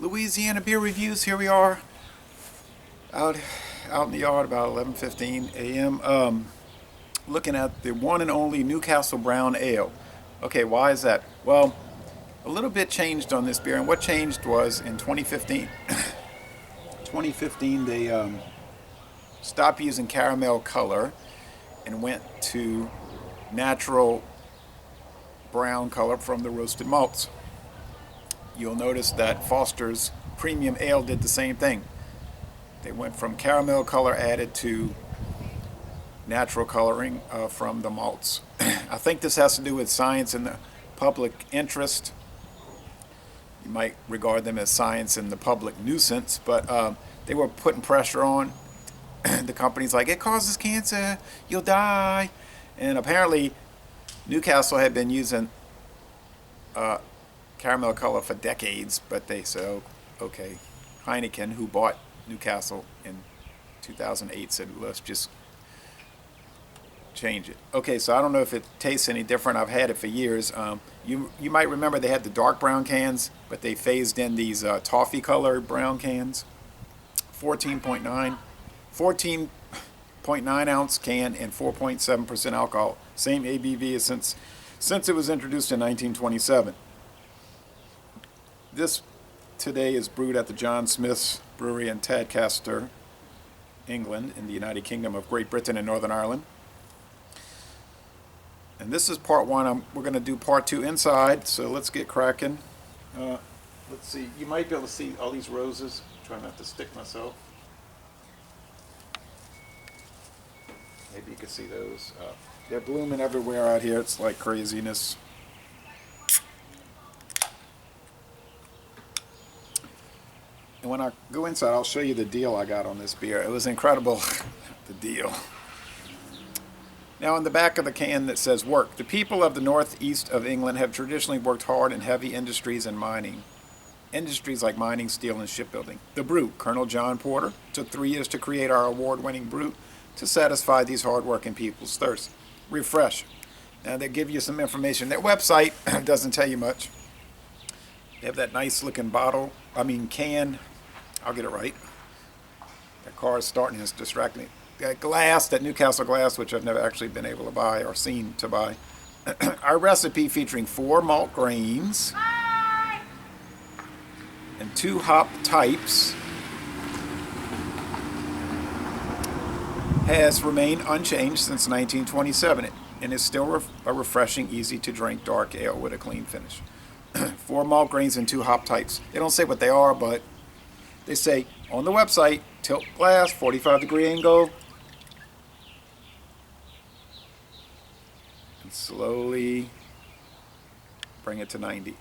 Louisiana beer reviews. Here we are, out in the yard about 11:15 a.m. Looking at the one and only Newcastle Brown Ale. Okay, why is that? Well, a little bit changed on this beer, and what changed was in 2015. 2015, they stopped using caramel color and went to natural brown color from the roasted malts. You'll notice that Foster's Premium Ale did the same thing. They went from caramel color added to natural coloring from the malts. I think this has to do with science and the public interest. You might regard them as science and the public nuisance, but they were putting pressure on the companies like, it causes cancer, you'll die. And apparently Newcastle had been using caramel color for decades, but they said, oh, okay. Heineken, who bought Newcastle in 2008, said, let's just change it. Okay, so I don't know if it tastes any different. I've had it for years. You might remember they had the dark brown cans, but they phased in these toffee colored brown cans. 14.9 ounce can and 4.7% alcohol. Same ABV as since it was introduced in 1927. This today is brewed at the John Smith's Brewery in Tadcaster, England, in the United Kingdom of Great Britain and Northern Ireland. And this is part one. We're going to do part two inside, so let's get cracking. Let's see. You might be able to see all these roses. Try not to stick myself. Maybe you can see those. They're blooming everywhere out here. It's like craziness. And when I go inside, I'll show you the deal I got on this beer. It was incredible, the deal. Now on the back of the can that says work. The people of the northeast of England have traditionally worked hard in heavy industries and mining. Industries like mining, steel, and shipbuilding. The brew, Colonel John Porter, took 3 years to create our award-winning brew to satisfy these hard-working people's thirst. Refresh. Now they give you some information. Their website doesn't tell you much. They have that nice looking can. I'll get it right. That car is starting to distract me. That glass, that Newcastle glass, which I've never actually been able to buy or seen to buy. Our recipe featuring 4 malt grains and 2 hop types has remained unchanged since 1927 and is still a refreshing, easy to drink dark ale with a clean finish. 4 malt grains and 2 hop types. They don't say what they are, but they say on the website, tilt glass, 45-degree angle, and slowly bring it to 90.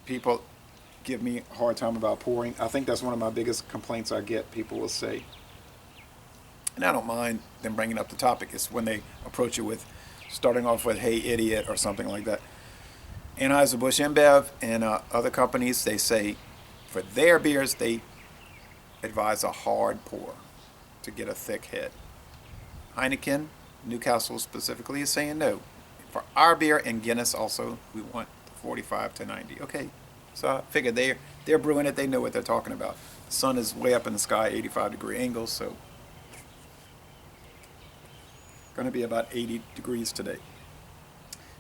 People give me a hard time about pouring. I think that's one of my biggest complaints I get. People will say, and I don't mind them bringing up the topic, it's when they approach it with starting off with, hey, idiot, or something like that. Anheuser-Busch InBev and other companies, they say for their beers, they advise a hard pour to get a thick head. Heineken, Newcastle specifically, is saying no. For our beer and Guinness also, we want 45 to 90. Okay, so I figured they're brewing it, they know what they're talking about. The sun is way up in the sky, 85-degree angles, so going to be about 80 degrees today.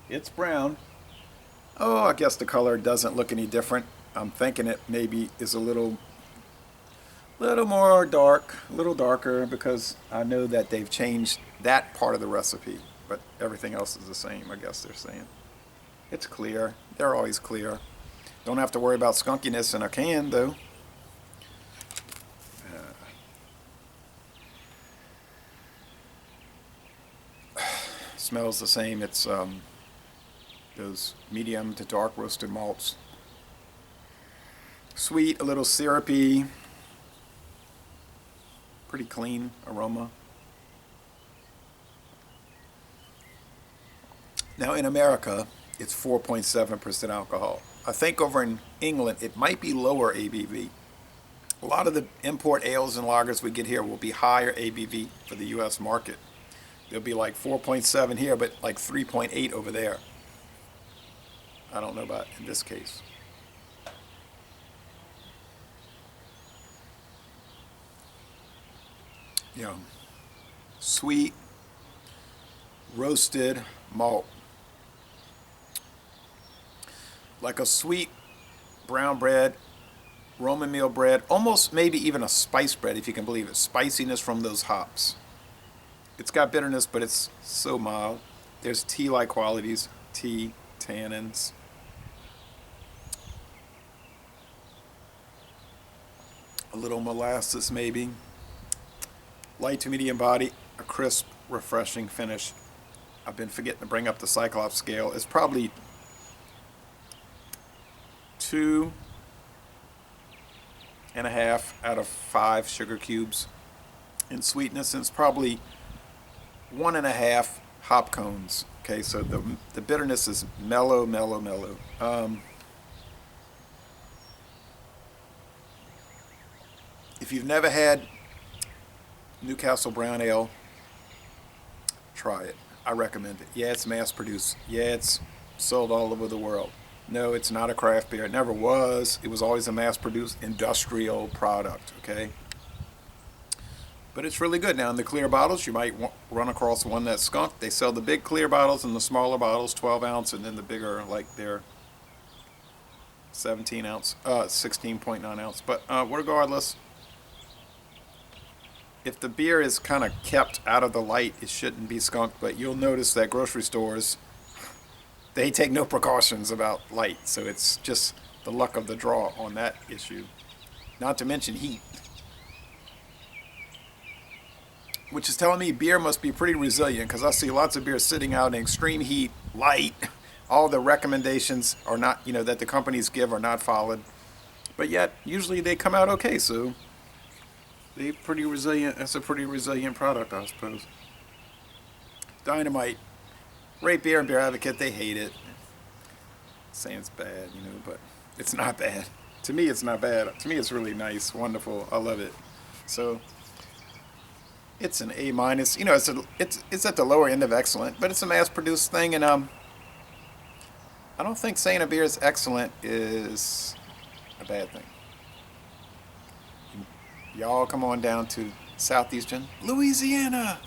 It's brown. Oh, I guess the color doesn't look any different. I'm thinking it maybe is a little more dark, a little darker, because I know that they've changed that part of the recipe, but everything else is the same, I guess they're saying. It's clear. They're always clear. Don't have to worry about skunkiness in a can, though. Smells the same. It's those medium to dark roasted malts. Sweet, a little syrupy, pretty clean aroma. Now in America, it's 4.7% alcohol. I think over in England, it might be lower ABV. A lot of the import ales and lagers we get here will be higher ABV for the US market. They'll be like 4.7 here, but like 3.8 over there. I don't know about in this case. you know, sweet, roasted malt. Like a sweet brown bread, Roman meal bread, almost maybe even a spice bread, if you can believe it. Spiciness from those hops. It's got bitterness, but it's so mild. There's tea-like qualities, tea, tannins. A little molasses maybe. Light to medium body, a crisp, refreshing finish. I've been forgetting to bring up the Cyclops scale. It's probably 2.5 out of 5 sugar cubes in sweetness, and it's probably 1.5 hop cones. Okay, so the bitterness is mellow, mellow, mellow. If you've never had Newcastle Brown Ale, try it. I recommend it. Yeah, it's mass produced. Yeah, it's sold all over the world. No, it's not a craft beer. It never was. It was always a mass produced industrial product, okay? But it's really good. Now, in the clear bottles, you might run across one that's skunked. They sell the big clear bottles and the smaller bottles, 12 ounce, and then the bigger, like they're 17 ounce, 16.9 ounce. But regardless, if the beer is kind of kept out of the light, it shouldn't be skunked. But you'll notice that grocery stores, they take no precautions about light. So it's just the luck of the draw on that issue. Not to mention heat. Which is telling me beer must be pretty resilient, because I see lots of beer sitting out in extreme heat, light. All the recommendations are not, that the companies give are not followed. But yet, usually they come out okay, so they're pretty resilient. That's a pretty resilient product, I suppose. Dynamite. Great beer and beer advocate, they hate it. Saying it's bad, but it's not bad. To me, it's not bad. To me, it's really nice, wonderful. I love it. So it's an A minus. It's at the lower end of excellent, but it's a mass-produced thing, and I don't think saying a beer is excellent is a bad thing. Y'all come on down to southeastern Louisiana.